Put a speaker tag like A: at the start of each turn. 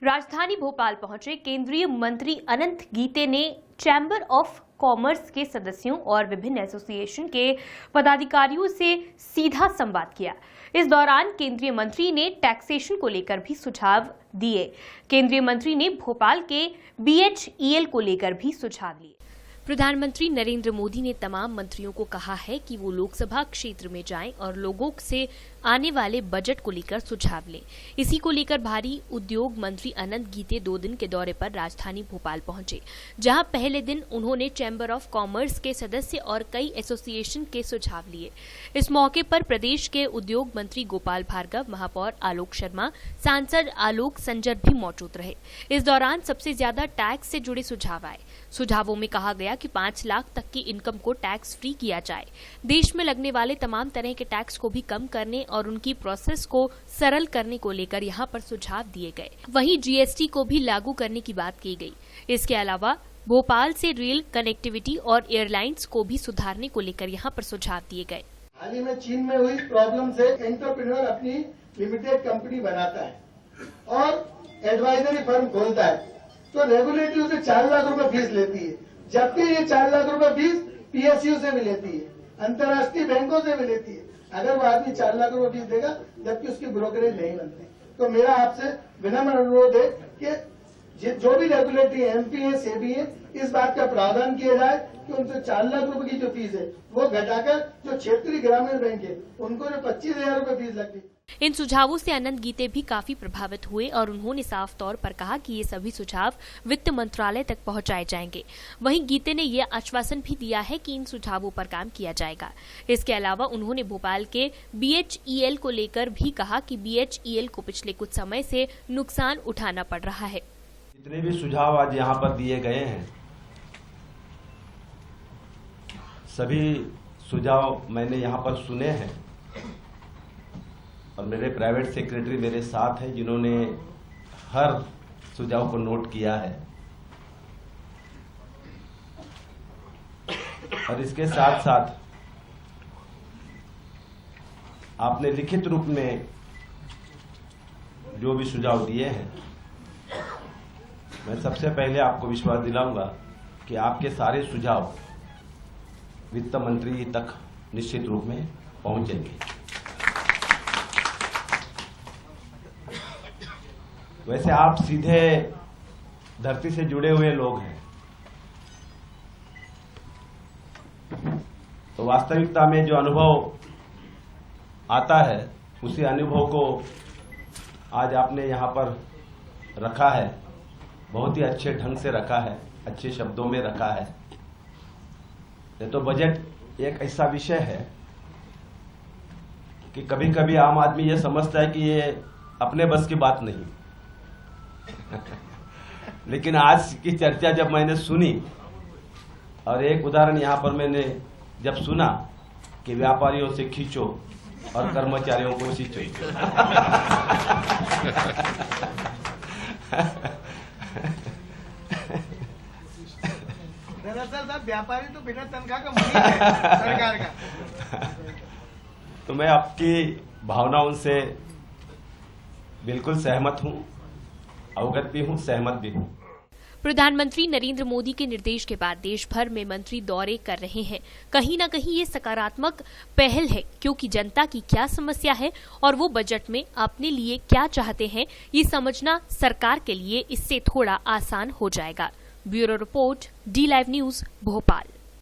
A: राजधानी भोपाल पहुंचे केंद्रीय मंत्री अनंत गीते ने चैम्बर ऑफ कॉमर्स के सदस्यों और विभिन्न एसोसिएशन के पदाधिकारियों से सीधा संवाद किया। इस दौरान केंद्रीय मंत्री ने टैक्सेशन को लेकर भी सुझाव दिए। केंद्रीय मंत्री ने भोपाल के BHEL को लेकर भी सुझाव लिए। प्रधानमंत्री नरेंद्र मोदी ने तमाम मंत्रियों को कहा है कि वो लोकसभा क्षेत्र में जाएं और लोगों से आने वाले बजट को लेकर सुझाव लें। इसी को लेकर भारी उद्योग मंत्री अनंत गीते 2 दिन के दौरे पर राजधानी भोपाल पहुंचे, जहां पहले दिन उन्होंने चैम्बर ऑफ कॉमर्स के सदस्य और कई एसोसिएशन के सुझाव लिए। इस मौके पर प्रदेश के उद्योग मंत्री गोपाल भार्गव, महापौर आलोक शर्मा, सांसद आलोक संजर भी मौजूद रहे। इस दौरान सबसे ज्यादा टैक्स से जुड़े सुझाव आए। सुझावों में कहा गया कि 5 लाख तक की इनकम को टैक्स फ्री किया जाए। देश में लगने वाले तमाम तरह के टैक्स को भी कम करने और उनकी प्रोसेस को सरल करने को लेकर यहां पर सुझाव दिए गए। वहीं GST को भी लागू करने की बात की गई। इसके अलावा भोपाल से रेल कनेक्टिविटी और एयरलाइंस को भी सुधारने को लेकर यहां पर सुझाव दिए गए।
B: हाल ही में चीन में हुई प्रॉब्लम से एंटरप्रेन्योर अपनी लिमिटेड कंपनी बनाता है और एडवाइजरी फर्म खोलता है, तो रेगुलेटरी उसे 4 लाख रुपए फीस लेती है, जबकि ये 4 लाख रुपए फीस PSU से भी लेती है, अंतर्राष्ट्रीय बैंकों से भी लेती है। अगर वो आदमी 4 लाख रुपए फीस देगा जबकि उसकी ब्रोकरेज नहीं बनती, तो मेरा आपसे विनम्र अनुरोध है कि जो भी रेगुलेटरी MP है, SEBI है, इस बात का प्रावधान किया जाए कि उनसे 4 लाख रुपए की जो फीस है वो घटाकर जो क्षेत्रीय ग्रामीण बैंक है उनको जो 25,000 रुपए फीस लगती है।
A: इन सुझावों से अनंत गीते भी काफी प्रभावित हुए और उन्होंने साफ तौर पर कहा कि ये सभी सुझाव वित्त मंत्रालय तक पहुंचाए जाएंगे। वहीं गीते ने यह आश्वासन भी दिया है कि इन सुझावों पर काम किया जाएगा। इसके अलावा उन्होंने भोपाल के BHEL को लेकर भी कहा कि BHEL को पिछले कुछ समय से नुकसान उठाना पड़ रहा है।
C: जितने भी सुझाव आज यहाँ पर दिए गए हैं, सभी सुझाव मैंने यहाँ पर सुने हैं और मेरे प्राइवेट सेक्रेटरी मेरे साथ हैं जिन्होंने हर सुझाव को नोट किया है। और इसके साथ साथ आपने लिखित रूप में जो भी सुझाव दिए हैं, मैं सबसे पहले आपको विश्वास दिलाऊंगा कि आपके सारे सुझाव वित्त मंत्री तक निश्चित रूप में पहुंचेंगे। वैसे आप सीधे धरती से जुड़े हुए लोग हैं, तो वास्तविकता में जो अनुभव आता है उसी अनुभव को आज आपने यहाँ पर रखा है, बहुत ही अच्छे ढंग से रखा है, अच्छे शब्दों में रखा है। ये तो बजट एक ऐसा विषय है कि कभी कभी आम आदमी ये समझता है कि ये अपने बस की बात नहीं लेकिन आज की चर्चा जब मैंने सुनी और एक उदाहरण यहाँ पर मैंने जब सुना कि व्यापारियों से खींचो और कर्मचारियों को सींचो
B: दरअसल साहब व्यापारी तो बिना तनख्वाह का मालिक है सरकार का।
C: तो मैं आपकी भावनाओं से बिल्कुल सहमत हूं, अवगत भी हूं, सहमत भी हूं।
A: प्रधानमंत्री नरेंद्र मोदी के निर्देश के बाद देश भर में मंत्री दौरे कर रहे हैं। कहीं न कहीं ये सकारात्मक पहल है, क्योंकि जनता की क्या समस्या है और वो बजट में अपने लिए क्या चाहते हैं, ये समझना सरकार के लिए इससे थोड़ा आसान हो जाएगा। Bureau report, D Live news, Bhopal.